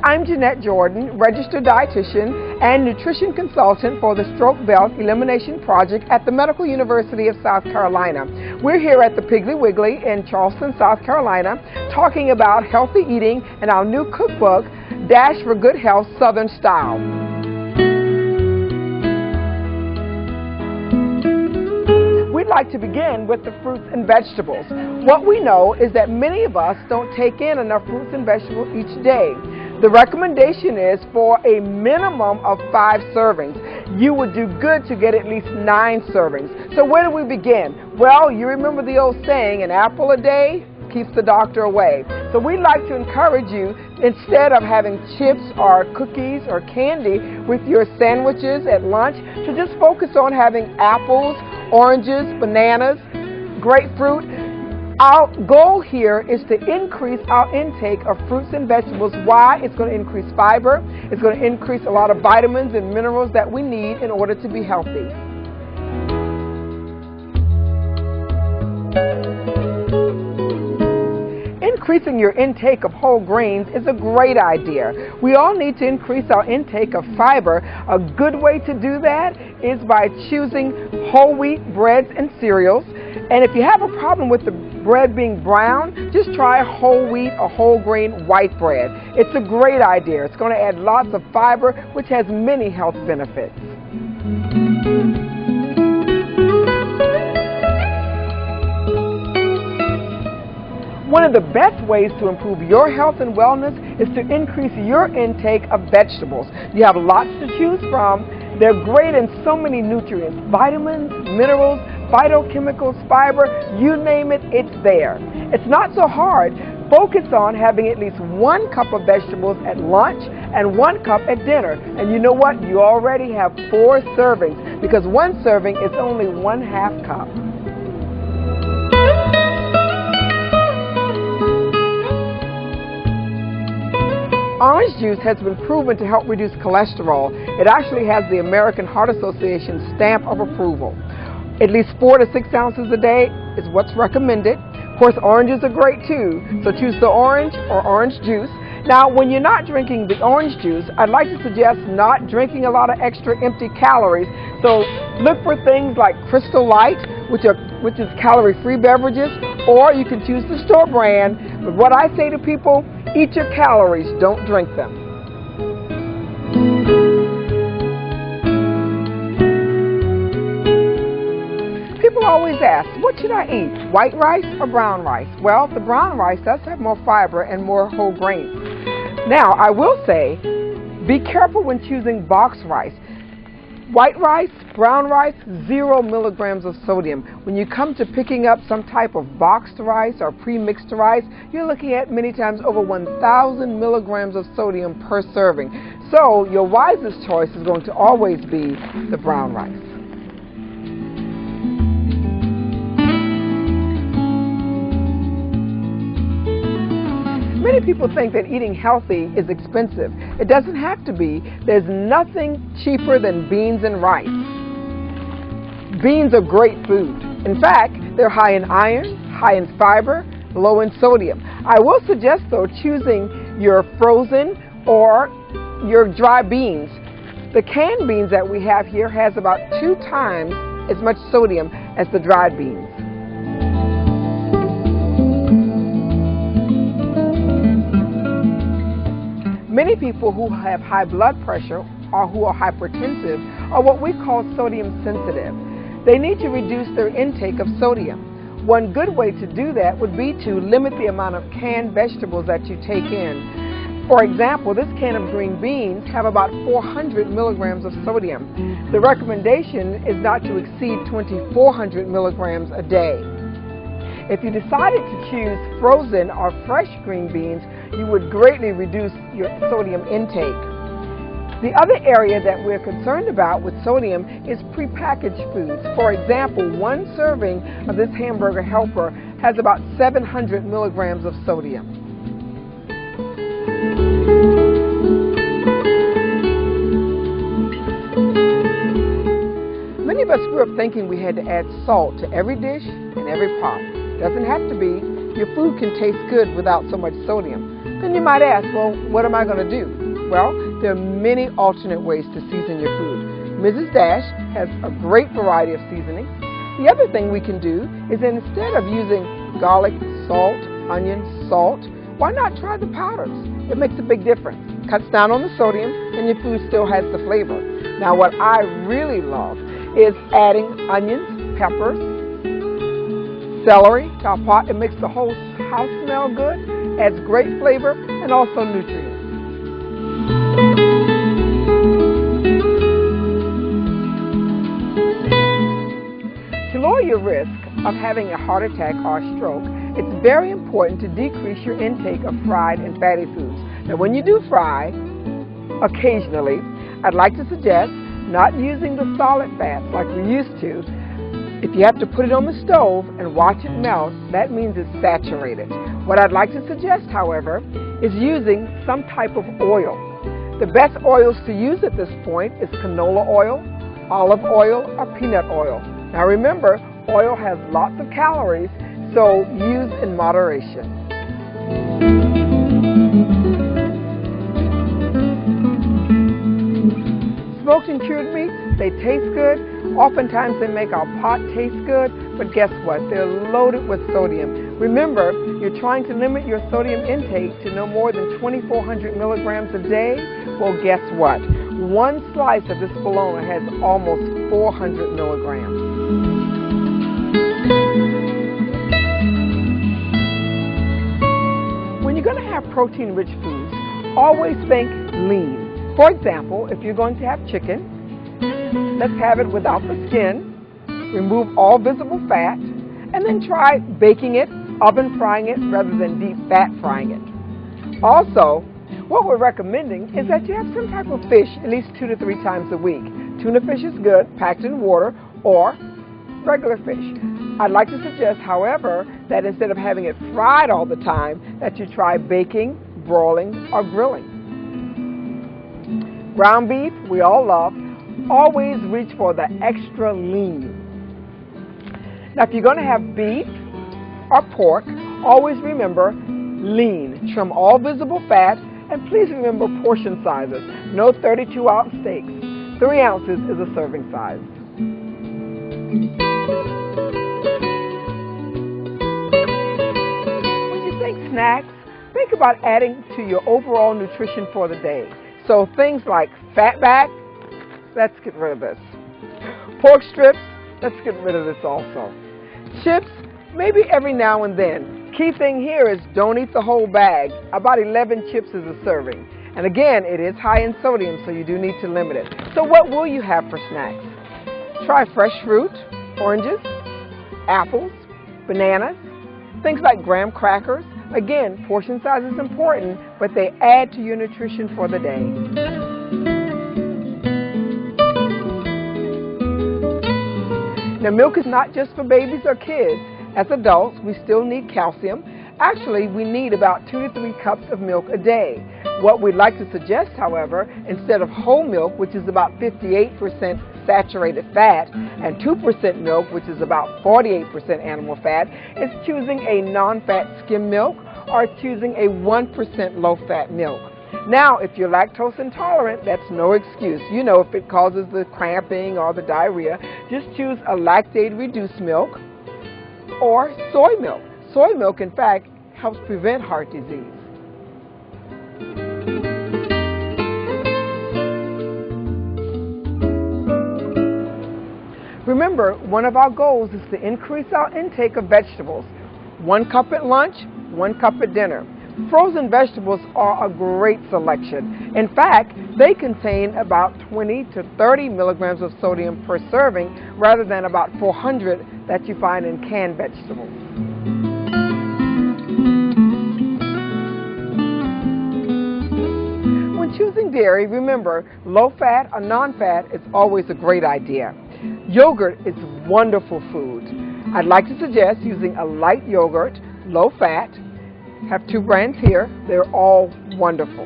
I'm Jeanette Jordan, registered dietitian and nutrition consultant for the Stroke Belt Elimination Project at the Medical University of South Carolina. We're here at the Piggly Wiggly in Charleston, South Carolina, talking about healthy eating and our new cookbook, Dash for Good Health Southern Style. We'd like to begin with the fruits and vegetables. What we know is that many of us don't take in enough fruits and vegetables each day. The recommendation is for a minimum of 5 servings. You would do good to get at least 9 servings. So where do we begin? Well, you remember the old saying, an apple a day keeps the doctor away. So we'd like to encourage you, instead of having chips or cookies or candy with your sandwiches at lunch, to just focus on having apples, oranges, bananas, grapefruit. Our goal here is to increase our intake of fruits and vegetables. Why? It's going to increase fiber. It's going to increase a lot of vitamins and minerals that we need in order to be healthy. Increasing your intake of whole grains is a great idea. We all need to increase our intake of fiber. A good way to do that is by choosing whole wheat breads and cereals. And if you have a problem with the bread being brown, just try whole wheat or whole grain white bread. It's a great idea. It's going to add lots of fiber, which has many health benefits. One of the best ways to improve your health and wellness is to increase your intake of vegetables. You have lots to choose from. They're great in so many nutrients, vitamins, minerals, phytochemicals, fiber, you name it, it's there. It's not so hard. Focus on having at least 1 cup of vegetables at lunch and 1 cup at dinner. And you know what? You already have 4 servings, because 1 serving is only 1/2 cup. Orange juice has been proven to help reduce cholesterol. It actually has the American Heart Association stamp of approval. At least 4 to 6 ounces a day is what's recommended. Of course, oranges are great too, so choose the orange or orange juice. Now, when you're not drinking the orange juice, I'd like to suggest not drinking a lot of extra empty calories. So look for things like Crystal Light, which is calorie-free beverages, or you can choose the store brand. But what I say to people, eat your calories, don't drink them. People always ask, what should I eat, white rice or brown rice? Well, the brown rice does have more fiber and more whole grains. Now, I will say, be careful when choosing boxed rice. White rice, brown rice, 0 milligrams of sodium. When you come to picking up some type of boxed rice or pre-mixed rice, you're looking at many times over 1,000 milligrams of sodium per serving. So your wisest choice is going to always be the brown rice. Many people think that eating healthy is expensive. It doesn't have to be. There's nothing cheaper than beans and rice. Beans are great food. In fact, they're high in iron, high in fiber, low in sodium. I will suggest, though, choosing your frozen or your dry beans. The canned beans that we have here has about 2 times as much sodium as the dried beans. Many people who have high blood pressure or who are hypertensive are what we call sodium sensitive. They need to reduce their intake of sodium. One good way to do that would be to limit the amount of canned vegetables that you take in. For example, this can of green beans have about 400 milligrams of sodium. The recommendation is not to exceed 2,400 milligrams a day. If you decided to choose frozen or fresh green beans, you would greatly reduce your sodium intake. The other area that we're concerned about with sodium is prepackaged foods. For example, 1 serving of this hamburger helper has about 700 milligrams of sodium. Many of us grew up thinking we had to add salt to every dish and every pot. Doesn't have to be. Your food can taste good without so much sodium. Then you might ask, well, what am I going to do? Well, there are many alternate ways to season your food. Mrs. Dash has a great variety of seasonings. The other thing we can do is instead of using garlic, salt, onion, salt, why not try the powders? It makes a big difference. Cuts down on the sodium and your food still has the flavor. Now what I really love is adding onions, peppers, celery to our pot. It makes the whole house smell good, adds great flavor and also nutrients. To lower your risk of having a heart attack or a stroke, it's very important to decrease your intake of fried and fatty foods. Now when you do fry, occasionally, I'd like to suggest not using the solid fats like we used to. If you have to put it on the stove and watch it melt, that means it's saturated. What I'd like to suggest, however, is using some type of oil. The best oils to use at this point is canola oil, olive oil, or peanut oil. Now remember, oil has lots of calories, so use in moderation. Smoked and cured meats, they taste good. Oftentimes they make our pot taste good, but guess what? They're loaded with sodium. Remember, you're trying to limit your sodium intake to no more than 2,400 milligrams a day. Well, guess what? One slice of this bologna has almost 400 milligrams. When you're going to have protein-rich foods, always think lean. For example, if you're going to have chicken, let's have it without the skin, remove all visible fat, and then try baking it, oven frying it, rather than deep fat frying it. Also, what we're recommending is that you have some type of fish at least 2 to 3 times a week. Tuna fish is good, packed in water, or regular fish. I'd like to suggest, however, that instead of having it fried all the time, that you try baking, broiling, or grilling. Ground beef, we all love. Always reach for the extra lean. Now, if you're going to have beef or pork, always remember lean. Trim all visible fat, and please remember portion sizes. No 32-ounce steaks. 3 ounces is a serving size. When you think snacks, think about adding to your overall nutrition for the day. So things like fatback, let's get rid of this. Pork strips, let's get rid of this also. Chips, maybe every now and then. Key thing here is don't eat the whole bag. About 11 chips is a serving. And again, it is high in sodium, so you do need to limit it. So what will you have for snacks? Try fresh fruit, oranges, apples, bananas, things like graham crackers. Again, portion size is important, but they add to your nutrition for the day. Now, milk is not just for babies or kids. As adults, we still need calcium. Actually, we need about 2 to 3 cups of milk a day. What we'd like to suggest, however, instead of whole milk, which is about 58% saturated fat, and 2% milk, which is about 48% animal fat, is choosing a non-fat skim milk or choosing a 1% low-fat milk. Now, if you're lactose intolerant, that's no excuse. You know, if it causes the cramping or the diarrhea, just choose a lactate-reduced milk or soy milk. Soy milk, in fact, helps prevent heart disease. Remember, one of our goals is to increase our intake of vegetables. 1 cup at lunch, 1 cup at dinner. Frozen vegetables are a great selection. In fact, they contain about 20 to 30 milligrams of sodium per serving rather than about 400 that you find in canned vegetables. When choosing dairy, remember, low fat or non-fat is always a great idea. Yogurt is wonderful food. I'd like to suggest using a light yogurt, low fat. Have 2 brands here. They're all wonderful.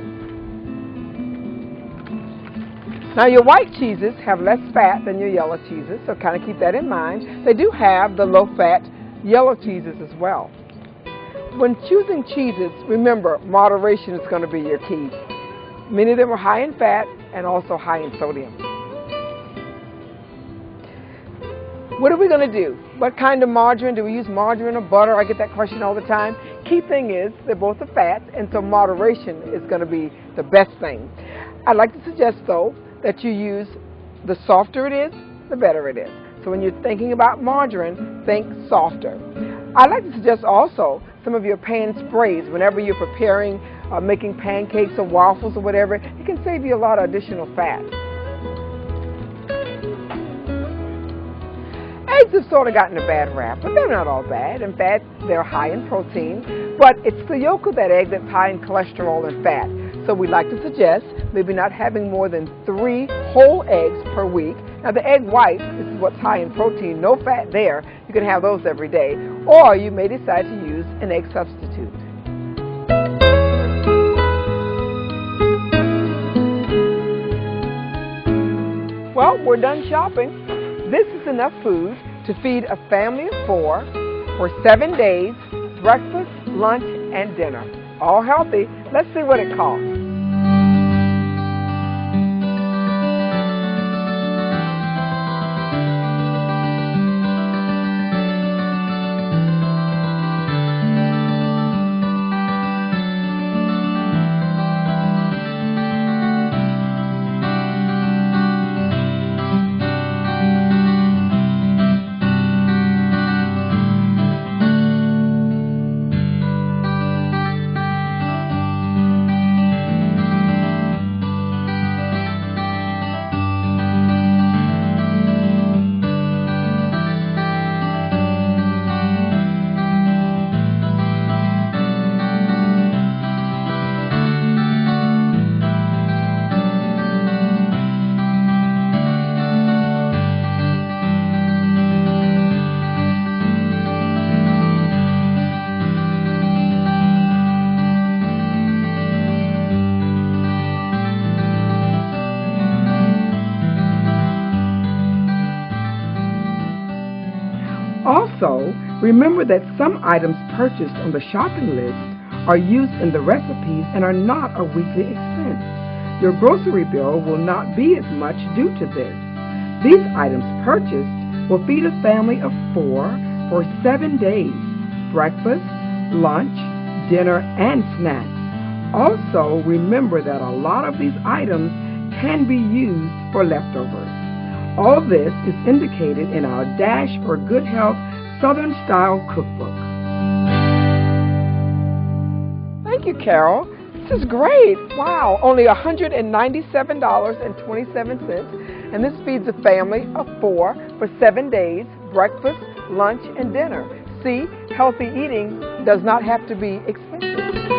Now, your white cheeses have less fat than your yellow cheeses, so kind of keep that in mind. They do have the low-fat yellow cheeses as well. When choosing cheeses, remember, moderation is going to be your key. Many of them are high in fat and also high in sodium. What are we going to do? What kind of margarine? Do we use margarine or butter? I get that question all the time. Key thing is they're both a fat, and so moderation is going to be the best thing. I'd like to suggest, though, that you use, the softer it is, the better it is. So when you're thinking about margarine, think softer. I'd like to suggest also some of your pan sprays. Whenever you're preparing, making pancakes or waffles or whatever, it can save you a lot of additional fat. Eggs have sort of gotten a bad rap, but they're not all bad. In fact, they're high in protein, but it's the yolk of that egg that's high in cholesterol and fat. So we'd like to suggest maybe not having more than 3 whole eggs per week. Now the egg white, this is what's high in protein, no fat there. You can have those every day. Or you may decide to use an egg substitute. Well, we're done shopping. This is enough food to feed a family of 4 for 7 days, breakfast, lunch, and dinner. All healthy. Let's see what it costs. Also, remember that some items purchased on the shopping list are used in the recipes and are not a weekly expense. Your grocery bill will not be as much due to this. These items purchased will feed a family of 4 for 7 days, breakfast, lunch, dinner, and snacks. Also, remember that a lot of these items can be used for leftovers. All this is indicated in our Dash for Good Health Southern Style Cookbook. Thank you, Carol. This is great. Wow, only $197.27, and this feeds a family of 4 for 7 days, breakfast, lunch, and dinner. See, healthy eating does not have to be expensive.